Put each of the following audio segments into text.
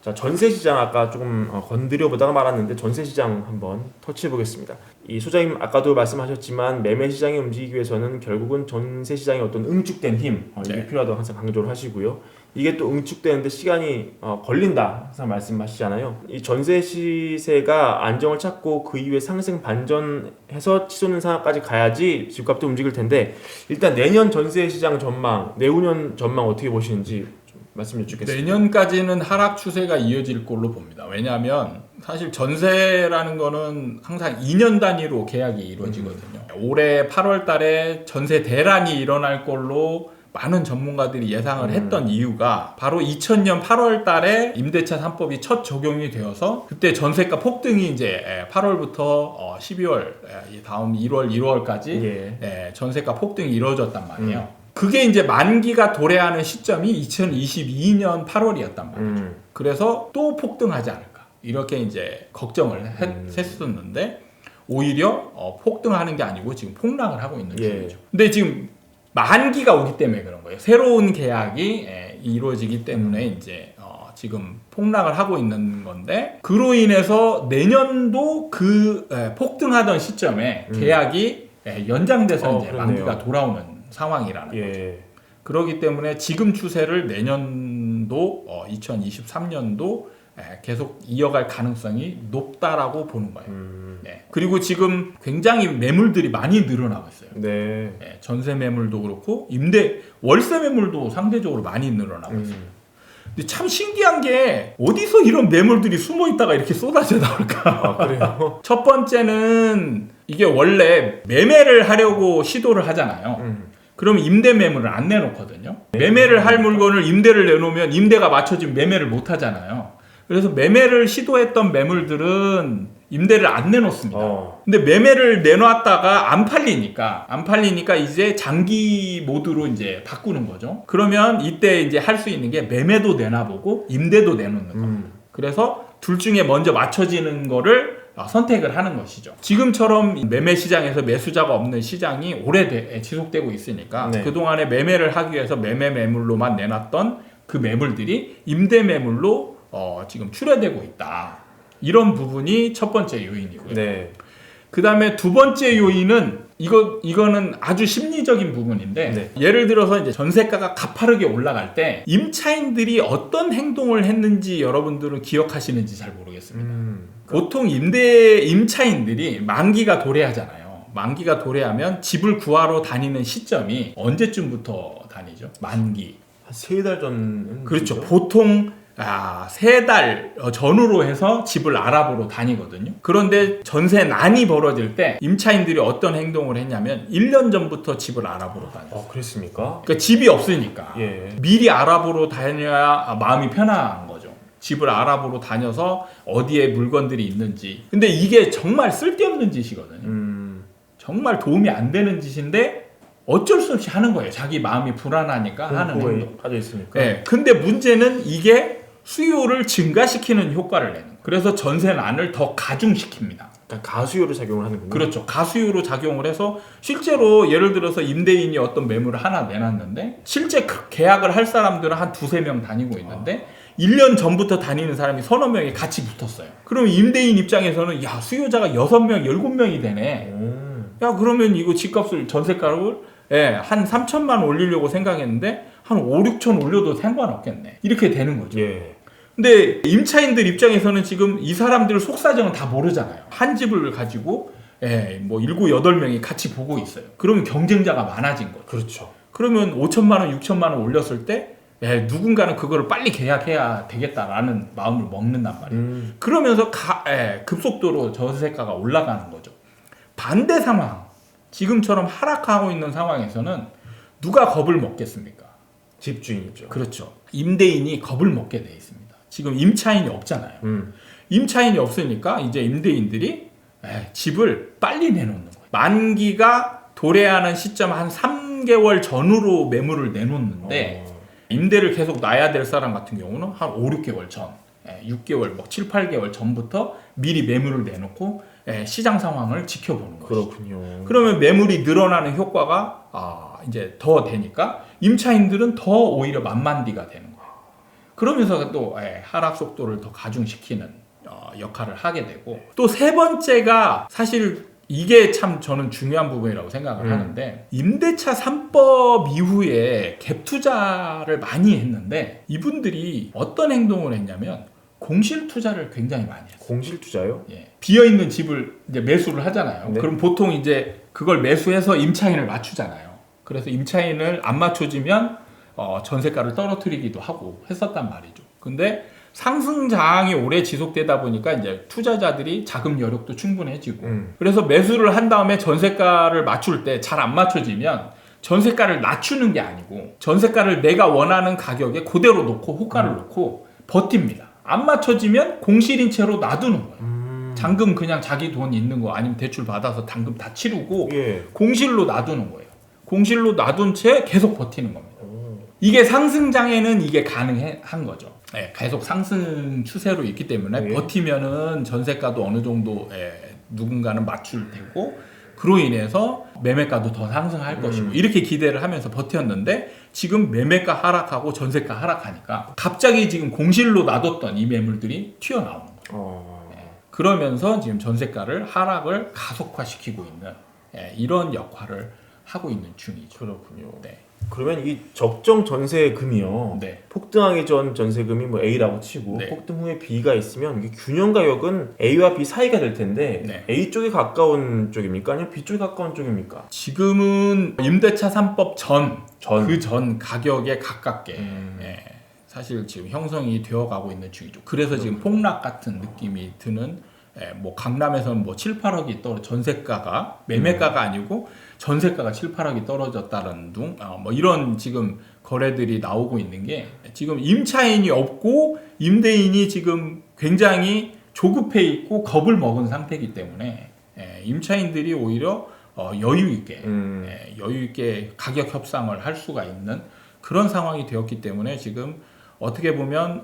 자, 전세 시장 아까 조금 건드려 보다가 말았는데 전세 시장 한번 터치해 보겠습니다. 이 소장님 아까도 말씀하셨지만 매매 시장이 움직이기 위해서는 결국은 전세 시장의 어떤 응축된 힘 이게 네. 필요하다고 항상 강조를 하시고요. 이게 또 응축되는데 시간이 걸린다 항상 말씀하시잖아요. 이 전세 시세가 안정을 찾고 그 이후에 상승 반전해서 치솟는 상황까지 가야지 집값도 움직일 텐데 일단 내년 전세 시장 전망, 내후년 전망 어떻게 보시는지 좀 말씀 여쭙겠습니다. 내년까지는 하락 추세가 이어질 걸로 봅니다. 왜냐하면 사실 전세라는 거는 항상 2년 단위로 계약이 이루어지거든요. 올해 8월 달에 전세 대란이 일어날 걸로 많은 전문가들이 예상을 했던 이유가 바로 2000년 8월 달에 임대차 3법이 첫 적용이 되어서 그때 전세가 폭등이 이제 8월부터 12월 다음 1월 1월까지 전세가 폭등이 이루어졌단 말이에요. 그게 이제 만기가 도래하는 시점이 2022년 8월이었단 말이죠. 그래서 또 폭등하지 않을까 이렇게 이제 걱정을 했었는데 오히려 폭등하는 게 아니고 지금 폭락을 하고 있는 중이죠. 근데 지금 만기가 오기 때문에 그런 거예요. 새로운 계약이 이루어지기 때문에 이제 지금 폭락을 하고 있는 건데 그로 인해서 내년도 그 폭등하던 시점에 계약이 연장돼서 이제 그렇네요. 만기가 돌아오는 상황이라는 거죠. 그렇기 때문에 지금 추세를 내년도 2023년도 계속 이어갈 가능성이 높다라고 보는 거예요. 그리고 지금 굉장히 매물들이 많이 늘어나고 있어요. 전세 매물도 그렇고 월세 매물도 상대적으로 많이 늘어나고 있어요. 근데 참 신기한 게 어디서 이런 매물들이 숨어 있다가 이렇게 쏟아져 나올까? 그래요? 첫 번째는 이게 원래 매매를 하려고 시도를 하잖아요. 그러면 임대 매물을 안 내놓거든요. 매매를 할 물건을 임대를 내놓으면 임대가 맞춰지면 매매를 못 하잖아요. 그래서 매매를 시도했던 매물들은 임대를 안 내놓습니다. 근데 매매를 내놨다가 안 팔리니까 이제 장기 모드로 이제 바꾸는 거죠. 그러면 이때 이제 할 수 있는 게 매매도 내놔보고 임대도 내놓는 겁니다. 그래서 둘 중에 먼저 맞춰지는 거를 선택을 하는 것이죠. 지금처럼 매매 시장에서 매수자가 없는 시장이 지속되고 있으니까 그동안에 매매를 하기 위해서 매매 매물로만 내놨던 그 매물들이 임대 매물로 지금 추려되고 있다. 이런 부분이 첫 번째 요인이고요. 그 다음에 두 번째 요인은 이거는 아주 심리적인 부분인데 예를 들어서 이제 전세가가 가파르게 올라갈 때 임차인들이 어떤 행동을 했는지 여러분들은 기억하시는지 잘 모르겠습니다. 보통 임차인들이 만기가 도래하잖아요. 만기가 도래하면 집을 구하러 다니는 시점이 언제쯤부터 다니죠? 만기. 한 3달 전. 그렇죠. 보통 3달 전후로 해서 집을 알아보러 다니거든요. 그런데 전세난이 벌어질 때 임차인들이 어떤 행동을 했냐면 1년 전부터 집을 알아보러 다녔어요. 그랬습니까? 그러니까 집이 없으니까 미리 알아보러 다녀야 마음이 편한 거죠. 집을 알아보러 다녀서 어디에 물건들이 있는지. 근데 이게 정말 쓸데없는 짓이거든요. 정말 도움이 안 되는 짓인데 어쩔 수 없이 하는 거예요. 자기 마음이 불안하니까 하는 행동. 빠져 있으니까. 근데 문제는 이게 수요를 증가시키는 효과를 내는 거예요. 그래서 전세난을 더 가중시킵니다. 그러니까 가수요로 작용을 하는군요. 그렇죠. 가수요로 작용을 해서 실제로 예를 들어서 임대인이 어떤 매물을 하나 내놨는데 실제 계약을 할 사람들은 한 2-3명 다니고 있는데 1년 전부터 다니는 사람이 서너 명이 같이 붙었어요. 그럼 임대인 입장에서는 수요자가 6명, 7명이 되네. 그러면 이거 집값을 전세가를 한 3천만 올리려고 생각했는데 한 5-6천 올려도 상관없겠네. 이렇게 되는 거죠. 근데 임차인들 입장에서는 지금 이 사람들 속사정은 다 모르잖아요. 한 집을 가지고 7-8명이 같이 보고 있어요. 그러면 경쟁자가 많아진 거죠. 그렇죠. 그러면 5천만 원, 6천만 원 올렸을 때 누군가는 그거를 빨리 계약해야 되겠다라는 마음을 먹는단 말이에요. 그러면서 급속도로 전세가가 올라가는 거죠. 반대 상황, 지금처럼 하락하고 있는 상황에서는 누가 겁을 먹겠습니까? 집주인이죠. 그렇죠. 임대인이 겁을 먹게 돼 있습니다. 지금 임차인이 없잖아요. 임차인이 없으니까 이제 임대인들이 집을 빨리 내놓는 거예요. 만기가 도래하는 시점 한 3개월 전후로 매물을 내놓는데 임대를 계속 놔야 될 사람 같은 경우는 한 5-6개월 전, 6개월, 7-8개월 전부터 미리 매물을 내놓고 시장 상황을 지켜보는 거죠. 그렇군요. 그러면 매물이 늘어나는 효과가 이제 더 되니까 임차인들은 더 오히려 만만디가 되는 거예요. 그러면서 또 하락 속도를 더 가중시키는 역할을 하게 되고, 또 세 번째가 사실 이게 참 저는 중요한 부분이라고 생각을 하는데, 임대차 3법 이후에 갭 투자를 많이 했는데 이분들이 어떤 행동을 했냐면 공실 투자를 굉장히 많이 했어요. 공실 투자요? 비어 있는 집을 이제 매수를 하잖아요. 네. 그럼 보통 이제 그걸 매수해서 임차인을 맞추잖아요. 그래서 임차인을 안 맞춰지면 전세가를 떨어뜨리기도 하고 했었단 말이죠. 근데 상승장이 오래 지속되다 보니까 이제 투자자들이 자금 여력도 충분해지고, 그래서 매수를 한 다음에 전세가를 맞출 때 잘 안 맞춰지면 전세가를 낮추는 게 아니고 전세가를 내가 원하는 가격에 그대로 놓고 호가를 놓고 버팁니다. 안 맞춰지면 공실인 채로 놔두는 거예요. 잔금 그냥 자기 돈 있는 거 아니면 대출 받아서 잔금 다 치르고 공실로 놔두는 거예요. 공실로 놔둔 채 계속 버티는 겁니다. 이게 상승장에는 이게 가능한 거죠. 계속 상승 추세로 있기 때문에 버티면은 전세가도 어느 정도 누군가는 맞출 테고, 그로 인해서 매매가도 더 상승할 것이고, 이렇게 기대를 하면서 버텼는데 지금 매매가 하락하고 전세가 하락하니까 갑자기 지금 공실로 놔뒀던 이 매물들이 튀어나오는 거예요. 그러면서 지금 전세가를 하락을 가속화시키고 있는 이런 역할을 하고 있는 중이죠. 그렇군요. 네. 그러면 이 적정 전세금이요. 네. 폭등하기 전 전세금이 뭐 A라고 치고 네. 폭등 후에 B가 있으면 이게 균형 가격은 A와 B 사이가 될 텐데 네. A 쪽에 가까운 쪽입니까? 아니면 B 쪽에 가까운 쪽입니까? 지금은 임대차 3법 그 전 가격에 가깝게 사실 지금 형성이 되어가고 있는 중이죠. 그래서 지금 폭락 같은 느낌이 드는, 뭐 강남에서는 뭐 7, 8억이 전세가가 매매가가 아니고 전세가가 7, 8억이 떨어졌다는 둥, 뭐 이런 지금 거래들이 나오고 있는 게, 지금 임차인이 없고 임대인이 지금 굉장히 조급해 있고 겁을 먹은 상태이기 때문에 임차인들이 오히려 여유 있게 가격 협상을 할 수가 있는 그런 상황이 되었기 때문에 지금 어떻게 보면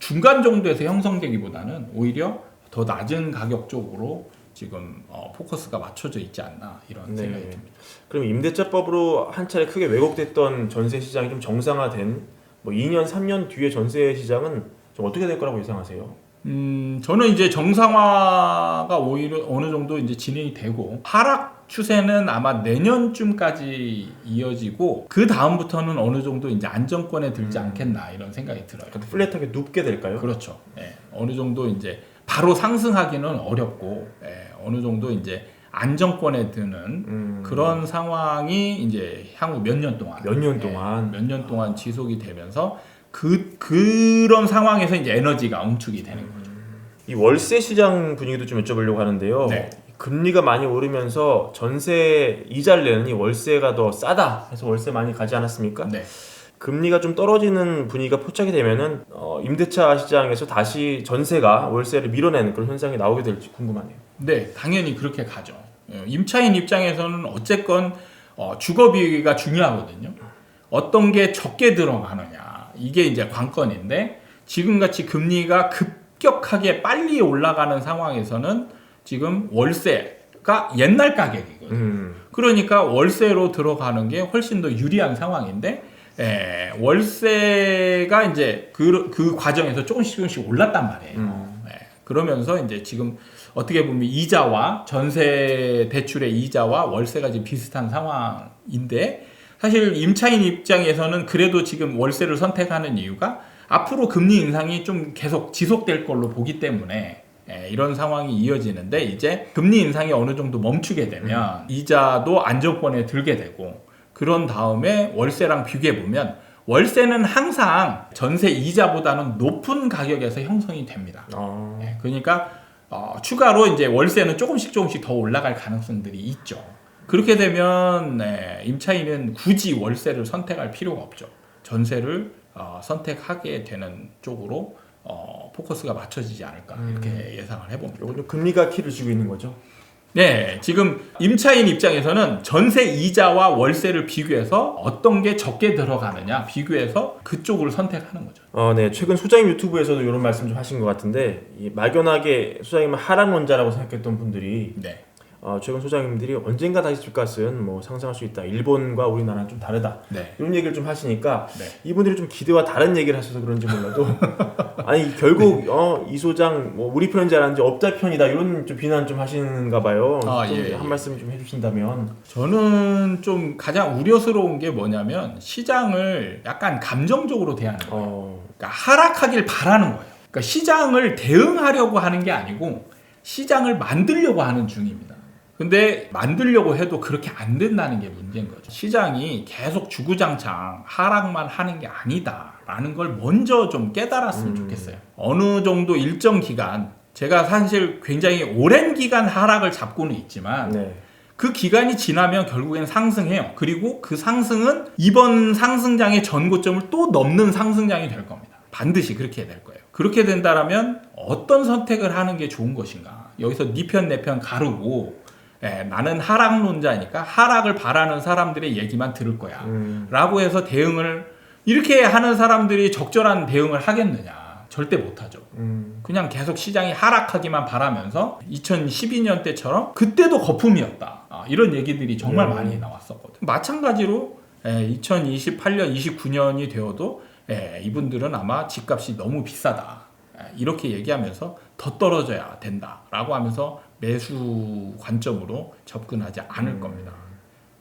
중간 정도에서 형성되기보다는 오히려 더 낮은 가격 쪽으로 지금 포커스가 맞춰져 있지 않나 이런 생각이 듭니다. 그럼 임대차법으로 한 차례 크게 왜곡됐던 전세 시장이 좀 정상화된 뭐 2년, 3년 뒤에 전세 시장은 좀 어떻게 될 거라고 예상하세요? 저는 이제 정상화가 오히려 어느 정도 이제 진행이 되고, 하락 추세는 아마 내년쯤까지 이어지고 그 다음부터는 어느 정도 이제 안정권에 들지 않겠나 이런 생각이 들어요. 플랫하게 눕게 될까요? 그렇죠. 어느 정도 이제 바로 상승하기는 어렵고, 어느 정도 이제 안정권에 드는 그런 상황이 이제 향후 몇 년 동안 지속이 되면서 그런 상황에서 이제 에너지가 응축이 되는 거죠. 이 월세 시장 분위기도 좀 여쭤보려고 하는데요. 네. 금리가 많이 오르면서 전세 이자를 내는 이 월세가 더 싸다 해서 월세 많이 가지 않았습니까? 네. 금리가 좀 떨어지는 분위기가 포착이 되면은 임대차 시장에서 다시 전세가 월세를 밀어내는 그런 현상이 나오게 될지 궁금하네요. 네, 당연히 그렇게 가죠. 임차인 입장에서는 어쨌건 주거비가 중요하거든요. 어떤 게 적게 들어가느냐, 이게 이제 관건인데, 지금같이 금리가 급격하게 빨리 올라가는 상황에서는 지금 월세가 옛날 가격이거든요. 그러니까 월세로 들어가는 게 훨씬 더 유리한 상황인데, 월세가 이제 그 과정에서 조금씩 올랐단 말이에요. 그러면서 이제 지금 어떻게 보면 이자와 전세 대출의 이자와 월세가 지금 비슷한 상황인데, 사실 임차인 입장에서는 그래도 지금 월세를 선택하는 이유가 앞으로 금리 인상이 좀 계속 지속될 걸로 보기 때문에 이런 상황이 이어지는데, 이제 금리 인상이 어느 정도 멈추게 되면 이자도 안정권에 들게 되고, 그런 다음에 월세랑 비교해보면 월세는 항상 전세 이자보다는 높은 가격에서 형성이 됩니다. 그러니까 추가로 이제 월세는 조금씩 더 올라갈 가능성들이 있죠. 그렇게 되면 임차인은 굳이 월세를 선택할 필요가 없죠. 전세를 선택하게 되는 쪽으로 포커스가 맞춰지지 않을까 이렇게 예상을 해봅니다. 이건 금리가 키를 쥐고 있는 거죠? 네, 지금 임차인 입장에서는 전세 이자와 월세를 비교해서 어떤 게 적게 들어가느냐 비교해서 그쪽을 선택하는 거죠. 네, 최근 소장님 유튜브에서도 이런 말씀 좀 하신 것 같은데, 이 막연하게 소장님은 하락론자라고 생각했던 분들이 최근 소장님들이 언젠가 다시 집값은 뭐 상승할 수 있다. 일본과 우리나라는 좀 다르다. 네. 이런 얘기를 좀 하시니까 네. 이분들이 좀 기대와 다른 얘기를 하셔서 그런지 몰라도 아니 결국 이 소장 뭐 우리 편인지 알았는지 업자 편이다 이런 좀 비난 좀 하시는가 봐요. 한 말씀 좀 해주신다면. 저는 좀 가장 우려스러운 게 뭐냐면 시장을 약간 감정적으로 대하는 거예요. 그러니까 하락하길 바라는 거예요. 그러니까 시장을 대응하려고 하는 게 아니고 시장을 만들려고 하는 중입니다. 근데 만들려고 해도 그렇게 안 된다는 게 문제인 거죠. 시장이 계속 주구장창 하락만 하는 게 아니다라는 걸 먼저 좀 깨달았으면 좋겠어요. 어느 정도 일정 기간, 제가 사실 굉장히 오랜 기간 하락을 잡고는 있지만 네. 그 기간이 지나면 결국엔 상승해요. 그리고 그 상승은 이번 상승장의 전고점을 또 넘는 상승장이 될 겁니다. 반드시 그렇게 될 거예요. 그렇게 된다면 어떤 선택을 하는 게 좋은 것인가? 여기서 네 편 내 편 가르고 나는 하락론자니까 하락을 바라는 사람들의 얘기만 들을 거야 라고 해서 대응을 이렇게 하는 사람들이 적절한 대응을 하겠느냐? 절대 못하죠. 그냥 계속 시장이 하락하기만 바라면서 2012년 때처럼 그때도 거품이었다. 이런 얘기들이 정말 많이 나왔었거든요. 마찬가지로 2028년, 29년이 되어도 이분들은 아마 집값이 너무 비싸다. 이렇게 얘기하면서 더 떨어져야 된다라고 하면서 매수 관점으로 접근하지 않을 겁니다.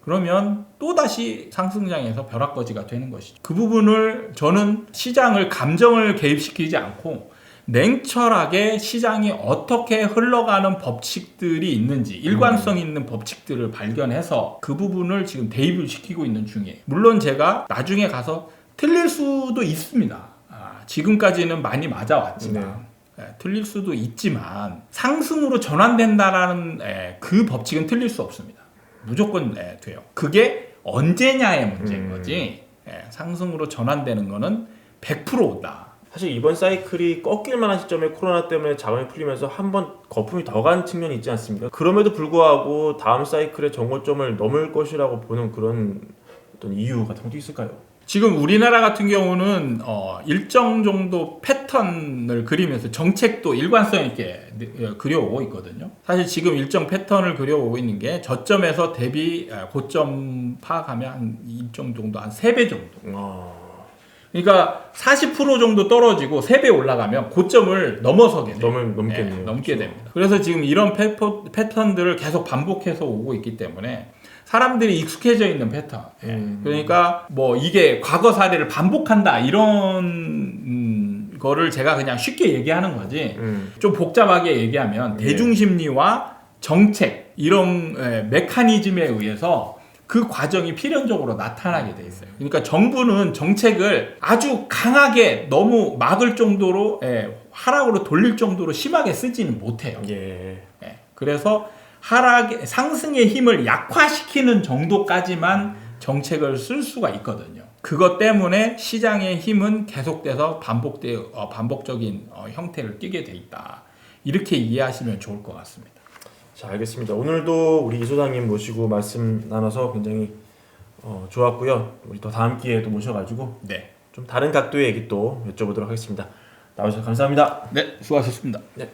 그러면 또다시 상승장에서 벼락거지가 되는 것이죠. 그 부분을 저는 시장을 감정을 개입시키지 않고 냉철하게 시장이 어떻게 흘러가는 법칙들이 있는지 일관성 있는 법칙들을 발견해서 그 부분을 지금 대입을 시키고 있는 중이에요. 물론 제가 나중에 가서 틀릴 수도 있습니다. 지금까지는 많이 맞아왔지만 틀릴 수도 있지만 상승으로 전환된다라는 그 법칙은 틀릴 수 없습니다. 무조건 돼요. 그게 언제냐의 문제인 거지 상승으로 전환되는 거는 100% 온다. 사실 이번 사이클이 꺾일 만한 시점에 코로나 때문에 자금이 풀리면서 한번 거품이 더 간 측면이 있지 않습니까? 그럼에도 불구하고 다음 사이클의 정고점을 넘을 것이라고 보는 그런 어떤 이유 같은 것도 있을까요? 지금 우리나라 같은 경우는 일정 정도 패턴을 그리면서 정책도 일관성 있게 그려오고 있거든요. 사실 지금 일정 패턴을 그려오고 있는 게 저점에서 대비 고점 파악하면 한 일정 정도 한 3배 정도. 그러니까 40% 정도 떨어지고 3배 올라가면 고점을 넘어서게 돼요. 넘겠네요. 넘게 됩니다. 그래서 지금 이런 패턴들을 계속 반복해서 오고 있기 때문에 사람들이 익숙해져 있는 패턴. 그러니까 뭐 이게 과거 사례를 반복한다 이런 거를 제가 그냥 쉽게 얘기하는 거지. 좀 복잡하게 얘기하면 대중심리와 정책 이런 메커니즘에 의해서 그 과정이 필연적으로 나타나게 돼 있어요. 그러니까 정부는 정책을 아주 강하게 너무 막을 정도로 하락으로 돌릴 정도로 심하게 쓰지는 못해요. 그래서 상승의 힘을 약화시키는 정도까지만 정책을 쓸 수가 있거든요. 그것 때문에 시장의 힘은 계속돼서 반복적인 형태를 띠게 돼 있다. 이렇게 이해하시면 좋을 것 같습니다. 자, 알겠습니다. 오늘도 우리 이 소장님 모시고 말씀 나눠서 굉장히 좋았고요. 우리 또 다음 기회에 또 모셔가지고 좀 다른 각도의 얘기 또 여쭤보도록 하겠습니다. 나와주셔서 감사합니다. 네, 수고하셨습니다. 네.